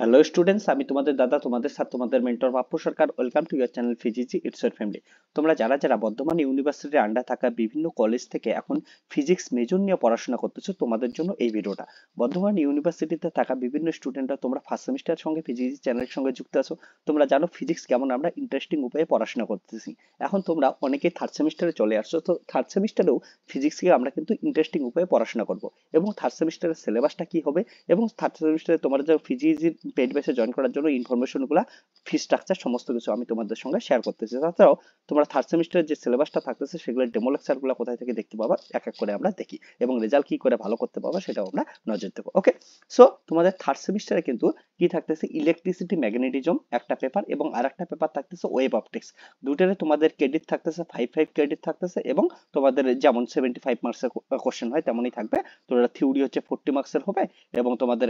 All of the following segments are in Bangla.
হ্যালো স্টুডেন্টস, আমি তোমাদের দাদা, তোমাদের স্যার, তোমাদের mentor Bappu Sarkar. Welcome to year channel physics it's your family. তোমরা যারা যারা বর্ধমান ইউনিভার্সিটির আন্ডার থাকা বিভিন্ন কলেজ থেকে এখন ফিজিক্স মেজর নিয়ে পড়াশোনা করতেছো, তোমাদের জন্য এই ভিডিওটা। বর্ধমান ইউনিভার্সিটিতে থাকা বিভিন্ন স্টুডেন্টরা তোমরা ফার্স্ট সেমিস্টারের সঙ্গে ফিজিক্স চ্যানেলের সঙ্গে যুক্ত আছো। তোমরা জানো ফিজিক্স কেমন আমরা ইন্টারেস্টিং উপায়ে পড়াশোনা করতেছি। এখন তোমরা অনেকে থার্ড সেমিস্টারে চলে আসছো, তো থার্ড সেমিস্টারেও ফিজিক্সকে আমরা কিন্তু ইন্টারেস্টিং উপায়ে পড়াশোনা করব। এবং থার্ড সেমিস্টারের সিলেবাসটা কি হবে, এবং থার্ড সেমিস্টারে তোমরা যে ফিজিক্স পেড বেসে জয়েন করার জন্য ইনফরমেশনগুলো, ফি স্ট্রাকচার, সমস্ত কিছু আমি তোমাদের সঙ্গে শেয়ার করতেছি। তাছাড়াও তোমরা থার্ড সেমিস্টারের যে সিলেবাসটা থাকতেছে সেগুলোর ডেমো লেকচারগুলো কোথায় থেকে দেখতে পাবা, এক এক করে আমরা দেখি, এবং রেজাল্ট কি করে ভালো করতে পারবা সেটাও আমরা নজর দেবো। ওকে, সো তোমাদের থার্ড সেমিস্টারে কিন্তু কি থাকতেছে, ইলেকট্রিসিটি ম্যাগনেটিজম একটা পেপার, এবং আর একটা পেপার থাকতেছে ওয়েভ অপটিক্স। দুটারে তোমাদের ক্রেডিট থাকতেছে 5 ক্রেডিট থাকতেছে, এবং তোমাদের যেমন 75 মার্কসের কোশ্চেন হয় তেমনই থাকবে। তোমরা থিওরি হচ্ছে 40 মার্কসের হবে, এবং তোমাদের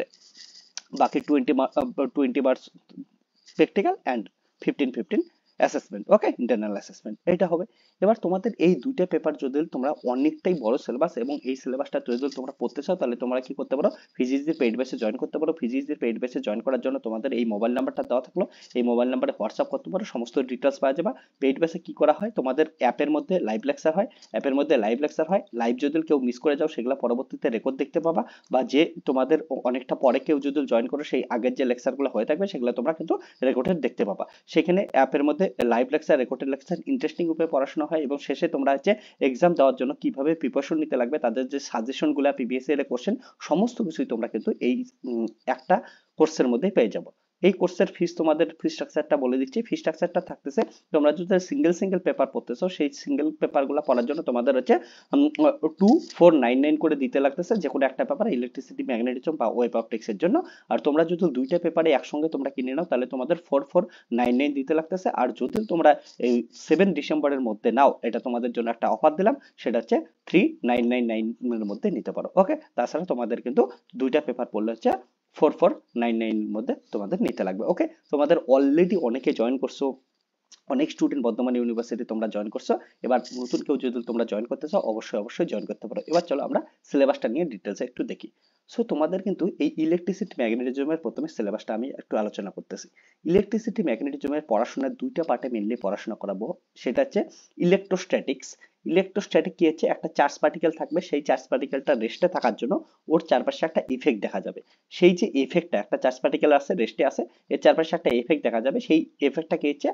বাকি 20 marks practical and 15 assessment. Okay, internal assessment এটা হবে। এবার তোমাদের এই দুইটা পেপার যদি তোমরা অনেকটাই বড় সিলেবাস, এবং এই সিলেবাসটা যদি তোমরা পড়তে চাও, তাহলে তোমরা কি করতে পারো, ফিজিক্সের পেইড ব্যাচে জয়েন করতে পারো। ফিজিক্সের পেইড ব্যাচে জয়েন করার জন্য তোমাদের এই মোবাইল নাম্বারটা দেওয়া থাকলো, এই মোবাইল নাম্বারে হোয়াটসঅ্যাপ করতে পারো, সমস্ত ডিটেলস পাওয়া যাবে। পেইড ব্যাচে কি করা হয়, তোমাদের অ্যাপের মধ্যে লাইভ লেকচার হয়, লাইভ যদি কেউ মিস করে যাও সেগুলো পরবর্তীতে রেকর্ড দেখতে পাবা, বা যে তোমাদের অনেকটা পরে কেউ যদি জয়েন করো, সেই আগের যে লেকচারগুলো হয়ে থাকবে সেগুলো তোমরা কিন্তু রেকর্ডেড দেখতে পাবা। সেখানে অ্যাপের মধ্যে live lecture, recorded lecture, interesting উপায়ে পড়াশোনা হয়, এবং শেষে তোমরা হচ্ছে এক্সাম দেওয়ার জন্য কিভাবে প্রিপারেশন নিতে লাগবে, তাদের যে সাজেশনগুলো, প্রিভিয়াস ইয়ারের কোশ্চেন, সমস্ত কিছুই তোমরা কিন্তু এই একটা কোর্সের মধ্যে পেয়ে যাবো। এই কোর্সের ফিস, তোমাদের ফি স্ট্রাকচারটা বলে দিচ্ছি। ফি স্ট্রাকচারটা থাকতেছে, তোমরা যদি সিঙ্গেল পেপার পড়তেছো, সেই সিঙ্গেল পেপারগুলো পড়ার জন্য তোমাদের হচ্ছে 2499 করে দিতে লাগতেছে, যে কোনো একটা পেপার, ইলেকট্রিসিটি, ম্যাগনেটিজম বা ওয়েভ অপটিক্সের জন্য। আর তোমরা যদি দুইটা পেপারে একসঙ্গে তোমরা কিনে নাও, তাহলে তোমাদের 4499 দিতে লাগতেছে। আর যদি তোমরা এই 7 ডিসেম্বরের মধ্যে নাও, এটা তোমাদের জন্য একটা অফার দিলাম, সেটা হচ্ছে 3999 এর মধ্যে নিতে পারো। ওকে, তাছাড়া তোমাদের কিন্তু দুইটা পেপার পড়লে হচ্ছে 4499 এর মধ্যে তোমাদের নিতে লাগবে। ওকে, তোমাদের অলরেডি অনেকে জয়েন করছো, অনেক স্টুডেন্ট বর্ধমান ইউনিভার্সিটি তোমরা জয়েন করছো। এবার নতুন কেউ যদি তোমরা জয়েন করতে চাও, অবশ্যই জয়েন করতে পারো। এবার চলো আমরা সিলেবাসটা নিয়ে ডিটেলসে একটু দেখি। সো তোমাদের কিন্তু এই ইলেকট্রিসিটি ম্যাগনেটিজমের প্রথমে সিলেবাসটা আমি একটু আলোচনা করতেছি। ইলেকট্রিসিটি ম্যাগনেটিজমের পড়াশোনার দুইটা পার্টে মেনলি পড়াশোনা করাবো। সেটা হচ্ছে ইলেকট্রোস্ট্যাটিক্স। ইলেকট্রোস্ট্যাটিক কি হচ্ছে, একটা চার্জ পার্টিকেল থাকবে, সেই চার্জ পার্টিকেলটা রেস্টে থাকার জন্য ওর চারপাশে একটা ইফেক্ট দেখা যাবে। সেই যে ইফেক্টটা, একটা চার্জ পার্টিকেল আছে, রেস্টে আছে, এর চারপাশে একটা ইফেক্ট দেখা যাবে, সেই ইফেক্টটা কি হচ্ছে,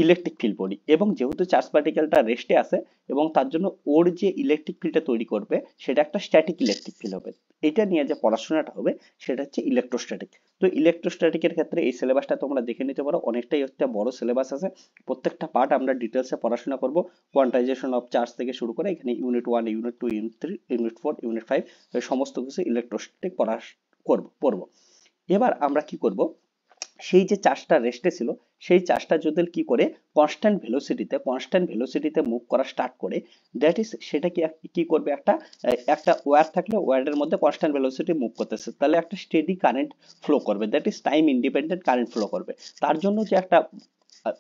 ইলেকট্রিক ফিল্ড বলি। এবং যেহেতু চার্জ পার্টিকেলটা রেস্টে আছে, এবং তার জন্য ওর যে ইলেকট্রিক ফিল্ডটা তৈরি করবে সেটা একটা স্ট্যাটিক ইলেকট্রিক ফিল্ড হবে। এটা নিয়ে যে পড়াশোনাটা হবে সেটা হচ্ছে ইলেকট্রোস্ট্যাটিক। তো ইলেকট্রোস্ট্যাটিকের ক্ষেত্রে এই সিলেবাসটা তোমরা দেখে নিতে পারো, অনেকটাই একটা বড় সিলেবাস আছে। প্রত্যেকটা পার্ট আমরা ডিটেলসে পড়াশোনা করব, কোয়ান্টাইজেশন অফ চার্জ থেকে শুরু করে এখানে unit 1, unit 2, unit 3, unit 4, unit 5, সমস্ত কিছু ইলেকট্রোস্ট্যাটিক পড়বো। এবার আমরা কি করব, সেই যে চার্জটা রেস্টে ছিল, সেই চার্জটা যদি কি করে কনস্ট্যান্ট ভেলোসিটিতে মুভ করা স্টার্ট করে, দ্যাট ইজ সেটা কি কি করবে, একটা ওয়্যার থাকলে ওয়্যারের মধ্যে কনস্ট্যান্ট ভেলোসিটি মুভ করতেছে, তাহলে একটা স্টেডি কারেন্ট ফ্লো করবে, that is time independent current flow করবে। তার জন্য যে একটা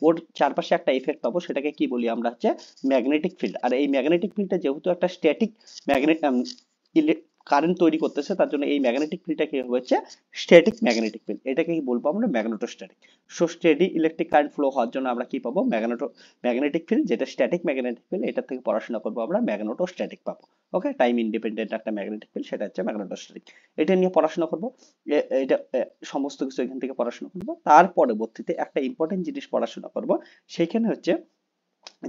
ওর চারপাশে একটা ইফেক্ট পাবো, সেটাকে কি বলি আমরা হচ্ছে ম্যাগনেটিক ফিল্ড। আর এই ম্যাগনেটিক ফিল্ডটা যেহেতু একটা স্ট্যাটিক ম্যাগনেট কারেন্ট তৈরি করতেছে, তার জন্য এই ম্যাগনেটিক ফিল্ডটা কি হচ্ছে, স্ট্যাটিক ম্যাগনেটিক ফিল্ড। এটাকে কি বলবো আমরা, magnetostatic. So steady electric current flow হওয়ার জন্য আমরা কি পাবো, ম্যাগনেটিক ফিল্ড, যেটা স্ট্যাটিক ম্যাগনেটিক ফিল্ড, এটা থেকে পড়াশোনা করবো আমরা ম্যাগনেটোস্ট্যাটিক পাবো। ওকে, টাইম ইন্ডিপেন্ডেন্ট একটা ম্যাগনেটিক ফিল্ড, সেটা হচ্ছে ম্যাগনেটোস্ট্যাটিক। এটা নিয়ে পড়াশোনা করবো, এটা সমস্ত কিছু এখান থেকে পড়াশোনা করবো। তার পরবর্তীতে একটা ইম্পর্টেন্ট জিনিস পড়াশোনা করবো, সেখানে হচ্ছে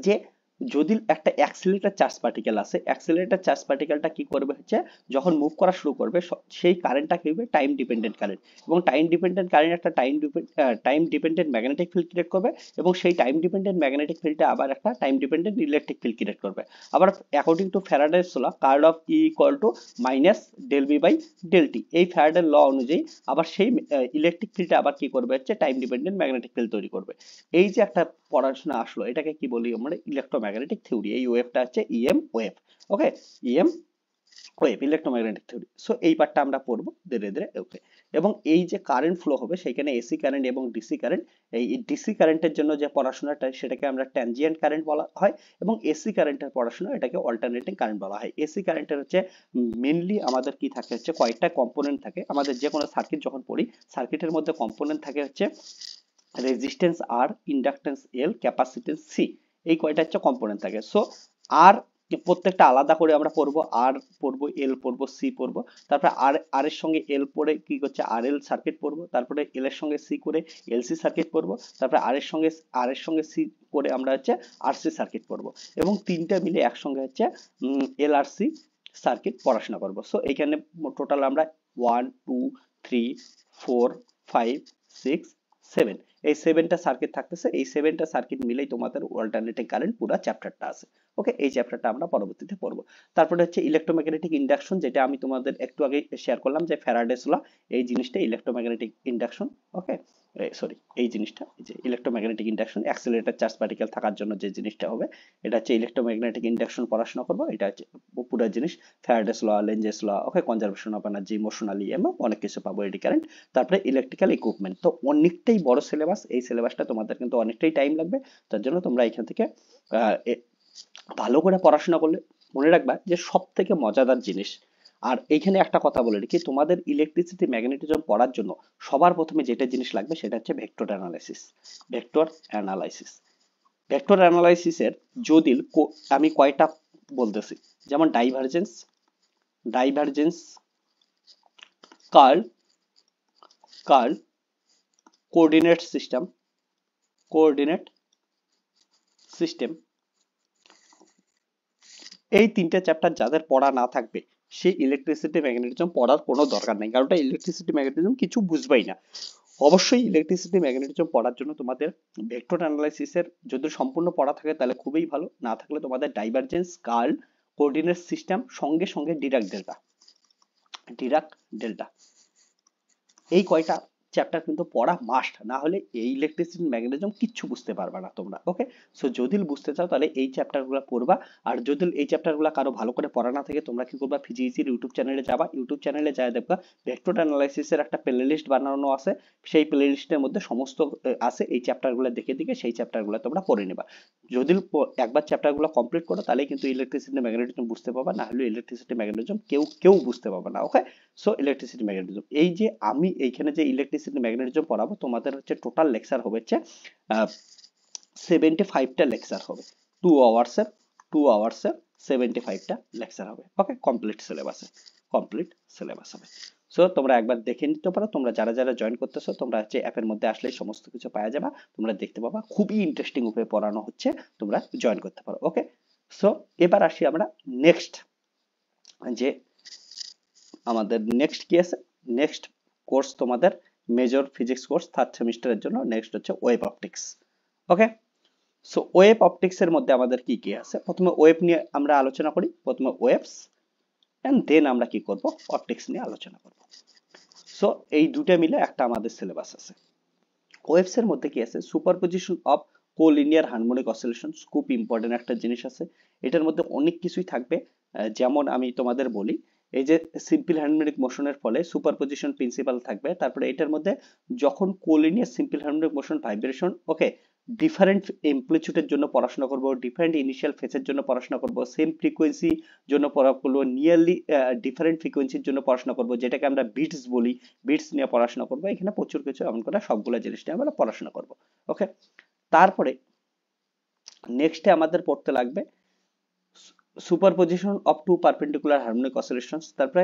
যে যদি একটা অ্যাক্সিলারেটর চার্জ পার্টিকেল আছে, অ্যাক্সিলারেটর চার্জ পার্টিকেলটা কি করবে হচ্ছে, যখন মুভ করা শুরু করবে, সেই কারেন্টটা কি হবে, টাইম ডিপেন্ডেন্ট কারেন্ট। এবং টাইম ডিপেন্ডেন্ট কারেন্ট একটা time dependent magnetic field create করবে, এবং সেই টাইম ডিপেন্ডেন্ট ম্যাগনেটিক ফিল্ডটা আবার একটা time dependent electric field create করবে। আবার according to Faraday's law, curl of E equal to minus del B by del T, এই ফ্যারাডের ল অনুযায়ী আবার সেই ইলেকট্রিক ফিল্ডটা আবার কি করবে হচ্ছে, টাইম ডিপেন্ডেন্ট ম্যাগনেটিক ফিল্ড তৈরি করবে। এই যে একটা পড়াশোনা আসলো, এটাকে কি বলি আমরা, ইলেকট্রোম্যাগনেটিক থিওরি। এই ওয়েভটা হচ্ছে EM wave. Okay, EM wave, electromagnetic theory. So এই পার্টটা আমরা পড়বো ধীরে ধীরে। ওকে, এবং এই যে কারেন্ট ফ্লো হবে সেখানে এসি কারেন্ট এবং ডিসি কারেন্ট, এই ডিসি কারেন্টের জন্য যে পড়াশোনাটা সেটাকে আমরা ট্যানজিয়েন্ট কারেন্ট বলা হয়, এবং এসি কারেন্টের পড়াশোনা এটাকে অল্টারনেটিং কারেন্ট বলা হয়। এসি কারেন্টের হচ্ছে মেনলি আমাদের কি থাকে হচ্ছে কয়েকটা কম্পোনেন্ট থাকে, আমাদের যে কোনো সার্কিট যখন পড়ি সার্কিটের মধ্যে কম্পোনেন্ট থাকে হচ্ছে রেজিস্ট্যান্স আর, ইন্ডাকটেন্স এল, ক্যাপাসিটেন্স সি, এই কয়টা হচ্ছে কম্পোনেন্ট থাকে। সো আর প্রত্যেকটা আলাদা করে আমরা পড়বো, আর পড়বো, এল পড়বো, সি পড়বো, তারপরে আর এর সঙ্গে এল পড়ে কি করছে আর এল সার্কিট পড়বো, তারপরে এল এর সঙ্গে সি করে এলসি সার্কিট পড়বো, তারপরে আর এর সঙ্গে সি করে আমরা হচ্ছে আরসি সার্কিট পড়বো, এবং তিনটা মিলে একসঙ্গে হচ্ছে এল আর সি সার্কিট পড়াশোনা করবো। সো এখানে টোটাল আমরা 1 2 3 4 5 6 7, এই 7টা সার্কিট থাকতেছে, এই 7টা সার্কিট মিলেই তোমাদের অল্টারনেটিং কারেন্ট পুরো চ্যাপ্টারটা আছে। ওকে, এই চ্যাপ্টারটা আমরা পরবর্তীতে পড়বো। তারপরে হচ্ছে ইলেকট্রোম্যাগনেটিক ইন্ডাকশন, যেটা আমি তোমাদের একটু আগে শেয়ার করলাম যে ফ্যারাডেস ল, এই জিনিসটা ইলেকট্রোম্যাগনেটিক ইন্ডাকশন। ওকে, সরি, এই জিনিসটা এই যে electromagnetic induction, accelerator charge particle থাকার জন্য যে জিনিসটা হবে এটা হচ্ছে ইলেকট্রোম্যাগনেটিক ইন্ডাকশন পড়াশোনা করবো। এটা হচ্ছে পুরো জিনিস Faraday's law, Lenz's law, okay, conservation of energy, emotional EMF, অনেক কিছু পাবো, এডি কারেন্ট, তারপরে ইলেকট্রিক্যাল ইকুইপমেন্ট। তো অনেকটাই বড় সিলেবাস, এই সিলেবাসটা তোমাদের কিন্তু অনেকটাই টাইম লাগবে, তার জন্য তোমরা এখান থেকে ভালো করে পড়াশোনা করলে মনে রাখবা যে সব থেকে মজাদার জিনিস। আর এইখানে একটা কথা বলে রাখি, তোমাদের ইলেকট্রিসিটি ম্যাগনেটিজম পড়ার জন্য সবার প্রথমে যেটা জিনিস লাগবে সেটা হচ্ছে vector analysis. Vector analysis, vector অ্যানালাইসিসের যদি আমি কয়টা বলতেছি, যেমন divergence, divergence, curl, curl, coordinate system, coordinate system, এই তিনটে চ্যাপ্টার যাদের পড়া না থাকবে সেই ইলেকট্রিসিটি ম্যাগনেটিজম পড়ার কোনো দরকার নেই, কারণ ইলেকট্রিসিটি ম্যাগনেটিজম কিছু বুঝবেই না। অবশ্যই ইলেকট্রিসিটি ম্যাগনেটিজম পড়ার জন্য তোমাদের ভেক্টর অ্যানালাইসিসের যদি সম্পূর্ণ পড়া থাকে তাহলে খুবই ভালো, না থাকলে তোমাদের ডাইভারজেন্স, কার্ল, কোঅর্ডিনেট সিস্টেম, সঙ্গে সঙ্গে ডিরাক ডেল্টা, ডিরাক ডেল্টা, এই কয়টা চ্যাপ্টার কিন্তু পড়া মাস্ট, না হলে এই ইলেকট্রিসিটি ম্যাগনেটিজম কিচ্ছু বুঝতে পারবে না তোমরা। ওকে, সো যদি বুঝতে চাও তাহলে এই চ্যাপ্টারগুলো পড়বা। আর যদি এই চ্যাপ্টারগুলো কারো ভালো করে পড়া না থাকে তোমরা কি করবা, ফিজিক্সের ইউটিউব চ্যানেলে যাবা, ইউটিউব চ্যানেলে যায় দেখবা ভেক্টর অ্যানালাইসিসের একটা প্লে লিস্ট বানানো আছে, সেই প্লে লিস্টের মধ্যে সমস্ত আছে, এই চ্যাপ্টারগুলো দেখে দেখে সেই চ্যাপ্টারগুলো তোমরা পড়ে নেবা। যদি একবার চ্যাপ্টারগুলো কমপ্লিট করো তাহলে কিন্তু ইলেকট্রিসিটি ম্যাগনেটিজম বুঝতে পারবা, না হলে ইলেকট্রিসিটি ম্যাগনেটিজম কেউ বুঝতে পারবে না। ওকে, সো ইলেকট্রিসিটি ম্যাগনেটিজম, এই যে আমি এইখানে যে ইলেকট্রিসিটি ম্যাগনেটিজম পড়াবো তোমাদের হচ্ছে টোটাল লেকচার হবে হচ্ছে 75টা লেকচার হবে, 2 আওয়ার্সের, 2 আওয়ার্সের 75টা লেকচার হবে। ওকে, কমপ্লিট সিলেবাসে, কমপ্লিট সিলেবাস হবে। সো তোমরা একবার দেখে নিতে পারো, তোমরা যারা যারা জয়েন করতেছো তোমরা হচ্ছে অ্যাপের মধ্যে আসলেই সমস্ত কিছু পাওয়া যাবে, তোমরা দেখতে পাবা, খুবই ইন্টারেস্টিং ভাবে পড়ানো হচ্ছে, তোমরা জয়েন করতে পারো। ওকে, সো এবার আসি আমরা নেক্সট, যে আমাদের নেক্সট কি আছে, নেক্সট কোর্স তোমাদের মেজর ফিজিক্স কোর্স 3rd সেমিস্টারের জন্য নেক্সট হচ্ছে ওয়েভ অপটিক্স। ওকে, সো ওয়েভ অপটিক্স এর মধ্যে আমাদের কি কি আছে, প্রথমে ওয়েভ নিয়ে আমরা আলোচনা করি, প্রথমে ওয়েভস এন্ড দেন আমরা কি করব, অপটিক্স নিয়ে আলোচনা করব। সো এই দুটো মিলে একটা আমাদের সিলেবাস আছে। ওয়েভস এর মধ্যে কি আছে, সুপারপজিশন অফ কোলিনিয়ার হারমোনিক অসিলেশনস, খুব ইম্পর্টেন্ট একটা জিনিস আছে, এটার মধ্যে অনেক কিছুই থাকবে। যেমন আমি তোমাদের বলি, এই যে সিম্পল হারমোনিক মোশনের ফলে সুপারপজিশন প্রিন্সিপাল থাকবে, তারপরে এটার মধ্যে যখন collinear simple harmonic motion vibration, ওকে, ডিফারেন্ট এমপ্লিটিউডের জন্য পড়াশোনা করব, ডিফারেন্ট ইনিশিয়াল ফেজের জন্য পড়াশোনা করব, সেম ফ্রিকোয়েন্সি জন্য পড়া করবো, নিয়ারলি ডিফারেন্ট ফ্রিকোয়েন্সির জন্য পড়াশোনা করব, যেটাকে আমরা বিটস বলি, বিটস নিয়ে পড়াশোনা করব, এখানে প্রচুর কিছু এমন করে সবগুলো জিনিস নিয়ে আমরা পড়াশোনা করব। ওকে, তারপরে নেক্সটে আমাদের পড়তে লাগবে superposition of two perpendicular harmonic oscillations, তারপরে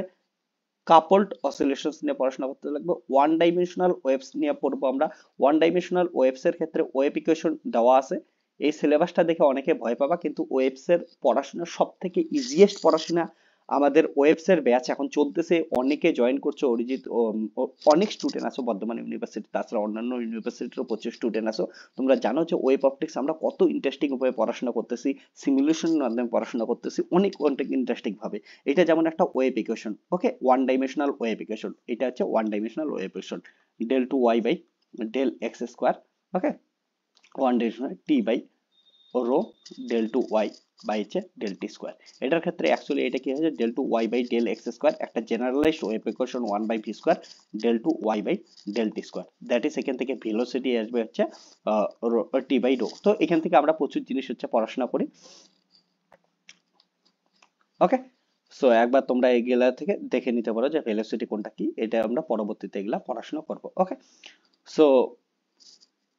কাপলড অসিলেশনস নিয়ে পড়াশোনা করতে লাগবে, ওয়ান ডাইমেনশনাল ওয়েভস নিয়ে পড়বো আমরা। ওয়ান ডাইমেনশনাল ওয়েভস এর ক্ষেত্রে ওয়েভ ইকুয়েশন দেওয়া আছে, এই সিলেবাসটা দেখে অনেকে ভয় পাবা, কিন্তু ওয়েভস এর পড়াশোনা সব থেকে ইজিয়েস্ট পড়াশোনা আমাদের ওয়েভস এর ব্যাচ এখন চলতেছে, অনেকে জয়েন করছে, অরিজিৎ অনেক স্টুডেন্ট আছো বর্ধমান ইউনিভার্সিটি, তাছাড়া অন্যান্য ইউনিভার্সিটিরও প্রচুর স্টুডেন্ট আছো, তোমরা জানো যে ওয়েভ অপটিক্স আমরা কত ইন্টারেস্টিং ভাবে পড়াশোনা করতেছি, সিমুলেশনের মাধ্যমে পড়াশোনা করতেছি, অনেক অনেক ইন্টারেস্টিং ভাবে। এটা যেমন একটা wave equation, okay, one dimensional wave equation, এটা হচ্ছে one dimensional wave equation, del 2y by del x square, okay, one dimensional t by rho del two y by হচ্ছে ডেল টি স্কোয়ার। এটার ক্ষেত্রে অ্যাকচুয়ালি এটা কি হচ্ছে del two y by del x square, একটা generalised wave equation 1/v² del two y by del t square, that is এখান থেকে ভেলোসিটি আসবে হচ্ছে টি বাই রো। তো এখান থেকে আমরা প্রচুর জিনিস হচ্ছে পড়াশোনা করি। ওকে, সো একবার তোমরা এগুলা থেকে দেখে নিতে পারো যে ভেলোসিটি কোনটা কি, এটা আমরা পরবর্তীতে এগুলা পড়াশোনা করব। ওকে, সো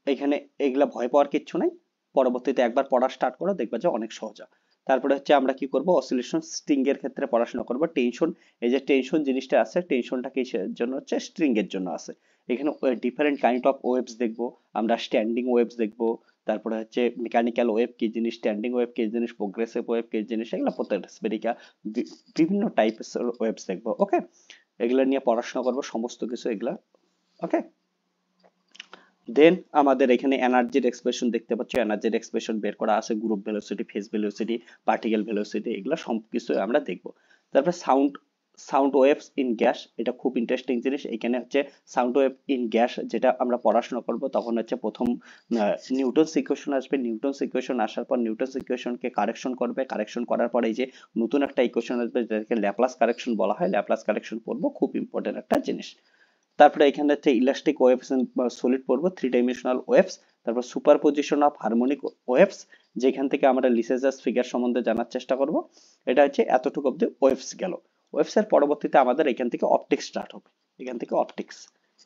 এখানে এগুলা ভয় পাওয়ার কিচ্ছু নাই, পরবর্তীতে একবার পড়া স্টার্ট করো দেখবা যে অনেক সহজ হয়। তারপরে হচ্ছে আমরা কি করব, অসিলেশন স্ট্রিং এর ক্ষেত্রে পড়াশোনা করব। টেনশন, এই যে টেনশন জিনিসটা আছে, টেনশনটা কিসের জন্য হচ্ছে, স্ট্রিং এর জন্য আছে। এখানে ডিফারেন্ট কাইন্ড অফ ওয়েভস দেখবো আমরা, স্ট্যান্ডিং ওয়েভস দেখবো, তারপরে হচ্ছে মেকানিক্যাল ওয়েভ কি জিনিস, স্ট্যান্ডিং ওয়েভ কি জিনিস, প্রোগ্রেসিভ ওয়েভ কি জিনিস, এগুলো প্রত্যেকটা স্পেরিকা বিভিন্ন টাইপের ওয়েভস দেখবো। ওকে, এগুলা নিয়ে পড়াশোনা করবো সমস্ত কিছু এগুলা। ওকে, দেন আমাদের এখানে এনার্জির এক্সপ্রেশন দেখতে পাচ্ছ, এনার্জির এক্সপ্রেশন বের করা আছে, group velocity, phase velocity, particle velocity, এগুলো সবকিছু আমরা দেখব। তারপর সাউন্ড ওয়েভস ইন গ্যাস, এটা খুব ইন্টারেস্টিং জিনিস। এখানে হচ্ছে সাউন্ড ওয়েভ ইন গ্যাস যেটা আমরা পড়াশোনা করব, তখন হচ্ছে প্রথম নিউটনস ইকুয়েশন আসবে, নিউটনস ইকুয়েশন আসার পর নিউটনস ইকুয়েশনকে কারেকশন করবে, কারেকশন করার পর এই যে নতুন একটা ইকুয়েশন আসবে যেটাকে ল্যাপ্লাস কারেকশন বলা হয়, ল্যাপ্লাস কারেকশন পড়বো, খুব ইম্পর্টেন্ট একটা জিনিস। তারপরে এখানে হচ্ছে ইলাস্টিক ওয়েভস এন্ড সলিড পড়বো, 3 ডাইমেনশনাল ওয়েভস। তারপর সুপারপজিশন অফ হারমোনিক ওয়েভস, যেখান থেকে আমরা লিসেজাস ফিগার সম্বন্ধে জানার চেষ্টা করব। এটা হচ্ছে এতটুকু অব্দি ওয়েভস গেল। ওয়েভস এর পরবর্তীতে আমাদের এখান থেকে অপটিক্স স্টার্ট হবে, এখান থেকে অপটিক্স।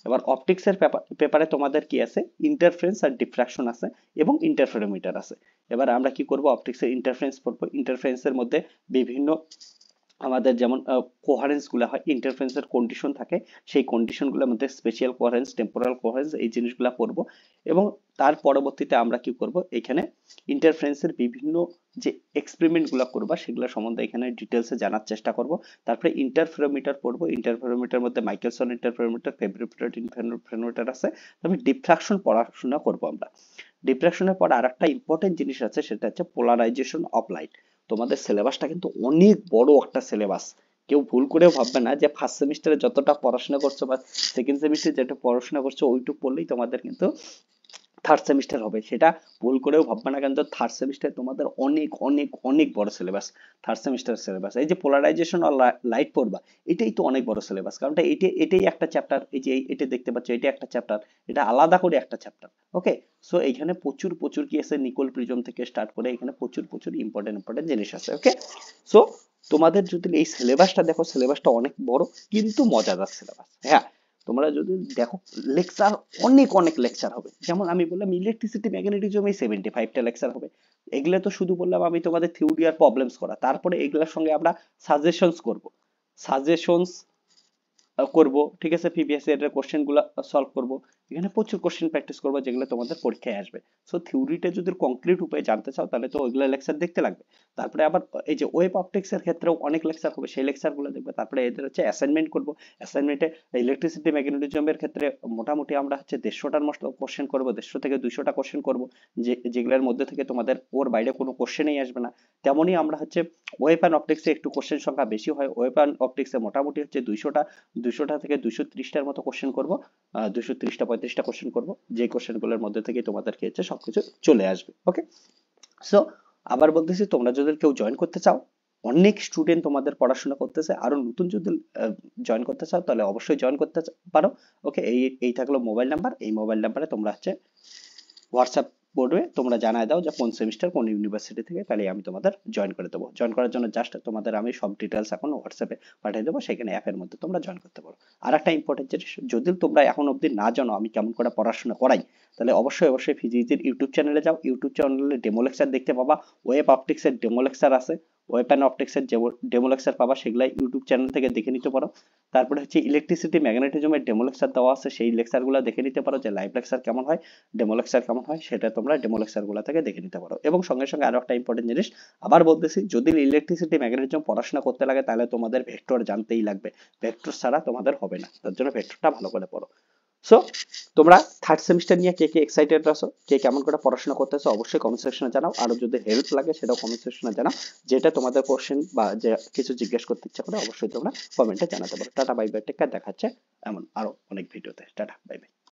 এবার অপটিক্স এর পেপারে তোমাদের কি আছে, ইন্টারফারেন্স আর ডিফ্রাকশন আছে এবং ইন্টারফেরোমিটার আছে। এবার আমরা কি করব, অপটিক্স এর ইন্টারফারেন্স পড়বো। ইন্টারফারেন্সের মধ্যে বিভিন্ন আমাদের যেমন কোহারেন্স গুলো হয়, ইন্টারফারেন্সের কন্ডিশন থাকে, সেই কন্ডিশন গুলোর মধ্যে স্পেশাল কোহারেন্স, টেম্পোরাল কোহারেন্স, এই জিনিসগুলো পড়বো। এবং তার পরবর্তীতে আমরা কি করব, এখানে ইন্টারফারেন্সের বিভিন্ন যে এক্সপেরিমেন্ট গুলো করবা সেগুলো সম্বন্ধে এখানে ডিটেলসে জানার চেষ্টা করব। তারপরে ইন্টারফেরোমিটার পড়বো, ইন্টারফেরোমিটার মধ্যে মাইকেলসন ইন্টারফেরোমিটার, ফেব্রিপিটেট ইন্টারফেরোমিটার আছে। তারপরে ডিফ্রাকশন পড়াশোনা করব আমরা। ডিফ্রাকশনের পর আরেকটা ইম্পর্টেন্ট জিনিস আছে, সেটা হচ্ছে পোলারাইজেশন অফ লাইট। তোমাদের সিলেবাসটা কিন্তু অনেক বড় একটা সিলেবাস, কেউ ভুল করেও ভাববে না যে ফার্স্ট সেমিস্টারে যতটা পড়াশোনা করছো বা সেকেন্ড সেমিস্টারে যেটা পড়াশোনা করছো ওইটুকু পড়লেই তোমাদের কিন্তু থার্ড সেমিস্টার হবে, সেটা ভুল করেও ভাববে না, কারণ থার্ড সেমিস্টার তোমাদের অনেক অনেক অনেক বড় সিলেবাস। থার্ড সেমিস্টার সিলেবাস এই যে পোলারাইজেশন আর লাইট পড়বা, এটাই তো অনেক বড় সিলেবাস, কারণ এটাই একটা চ্যাপ্টার। এই যে এটা দেখতে পাচ্ছ, এটা একটা চ্যাপ্টার, এটা আলাদা করে একটা চ্যাপ্টার। ওকে, সো এখানে প্রচুর প্রচুর কি আছে, নিকোল প্রিজম থেকে স্টার্ট করে এখানে প্রচুর প্রচুর ইম্পর্টেন্ট ইম্পর্টেন্ট জিনিস আছে। ওকে, সো তোমাদের যদি এই সিলেবাসটা দেখো, সিলেবাসটা অনেক বড় কিন্তু মজাদার সিলেবাস। হ্যাঁ, তোমরা যদি দেখো লেকচার অনেক অনেক লেকচার হবে, যেমন আমি বললাম ইলেকট্রিসিটি ম্যাগনেটিজমে 75টা লেকচার হবে। এগুলো তো শুধু বললাম আমি তোমাদের থিওরি আর প্রবলেমস করা, তারপরে এগুলোর সঙ্গে আমরা সাজেশনস করব, সাজেশনস করব, ঠিক আছে, প্রিভিয়াস ইয়ারের কোশ্চেন গুলো সলভ করব। এখানে প্রচুর কোশ্চেন প্র্যাকটিস করবো যেগুলো তোমাদের পরীক্ষায় আসবে। সো থিওরিটা যদি কংক্রিট উপায়ে জানতে চাও তাহলে তো ওইগুলো লেকচার দেখতে লাগবে। তারপরে আবার এই যে ওয়েব অপটিক্স এর ক্ষেত্রেও অনেক লেকচার হবে, সেই লেকচার গুলো দেখবে। তারপরে এদের হচ্ছে অ্যাসাইনমেন্ট করব, অ্যাসাইনমেন্টে ইলেকট্রিসিটি ম্যাগনেটিজমের ক্ষেত্রে মোটামুটি আমরা হচ্ছে 150টার মতো কোশ্চেন করব, 150 থেকে 200টা কোশ্চেন করব, যেগুলোর মধ্যে থেকে তোমাদের ওর বাইরে কোনো কোশ্চেনই আসবে না। তেমনই আমরা হচ্ছে ওয়েব অ্যান্ড অপটিক্সে একটু কোশ্চেন সংখ্যা বেশি হয়, ওয়েব অ্যান্ড অপটিক্সে মোটামুটি হচ্ছে 200টা থেকে 230টার মতো কোশ্চেন করব, 230টা 35টা কোশ্চেন করব, যে কোশ্চেন গুলোর মধ্যে থেকে তোমাদেরকে হচ্ছে সবকিছু চলে আসবে। ওকে, সো আবার বলতেছি, তোমরা যদি কেউ জয়েন করতে চাও, অনেক স্টুডেন্ট তোমাদের পড়াশোনা করতেছে, আরো নতুন যদি জয়েন করতে চাও তাহলে অবশ্যই জয়েন করতে পারো। ওকে, এই থাকলো মোবাইল নাম্বার, এই মোবাইল নাম্বারে তোমরা হচ্ছে হোয়াটসঅ্যাপ পড়বে, তোমরা জানায় দাও যে কোন সেমিস্টার কোন ইউনিভার্সিটি থেকে, তাহলে আমি তোমাদের জয়েন করে দেবো। জয়েন করার জন্য জাস্ট তোমাদের আমি সব ডিটেলস এখন হোয়াটসঅ্যাপে পাঠিয়ে দেবো, সেখানে অ্যাপের মধ্যে তোমরা জয়েন করতে পারো। আর একটা ইম্পর্টেন্ট জিনিস, যদি তোমরা এখন অবধি না জানো আমি কেমন করে পড়াশোনা করাই, তাহলে অবশ্যই অবশ্যই ফিজিক্সের ইউটিউব চ্যানেলে যাও, ইউটিউব চ্যানেলে ডেমো লেকচার দেখতে পাবা, ওয়েব অপটিক্সের ডেমো লেকচার আছে, ওয়েব অ্যান্ড অপটিক্সের যে ডেমো লেকচার পাবা সেগুলাই ইউটিউব চ্যানেল থেকে দেখে নিতে পারো। তারপরে হচ্ছে ইলেকট্রিসিটি ম্যাগনেটিজমের ডেমো লেকচার দেওয়া আছে, সেই লেকচারগুলো দেখে নিতে পারো, যে লাইভ লেকচার কেমন হয়, ডেমো লেকচার কেমন হয়, সেটা তোমরা ডেমো লেকচার গুলো থেকে দেখে নিতে পারো। এবং সঙ্গে সঙ্গে আরো একটা ইম্পর্টেন্ট জিনিস আবার বলতেছি, যদি ইলেকট্রিসিটি ম্যাগনেটিজম পড়াশোনা করতে লাগে তাহলে তোমাদের ভেক্টর জানতেই লাগবে, ভেক্টর ছাড়া তোমাদের হবে না, তার জন্য ভেক্টরটা ভালো করে পড়ো। সো তোমরা থার্ড সেমিস্টার নিয়ে কে কে এক্সাইটেড আছো, কে কেমন করে পড়াশোনা করতেছো, অবশ্যই কমেন্ট সেকশনে জানাও। আর যদি হেল্প লাগে সেটাও কমেন্ট সেকশনে জানাও, যেটা তোমাদের কোশ্চেন বা যে কিছু জিজ্ঞেস করতে ইচ্ছা করে অবশ্যই তোমরা কমেন্টে জানাতে পারো। Tata bye bye, take care, দেখা হচ্ছে এমন আরো অনেক ভিডিওতে। Tata bye by.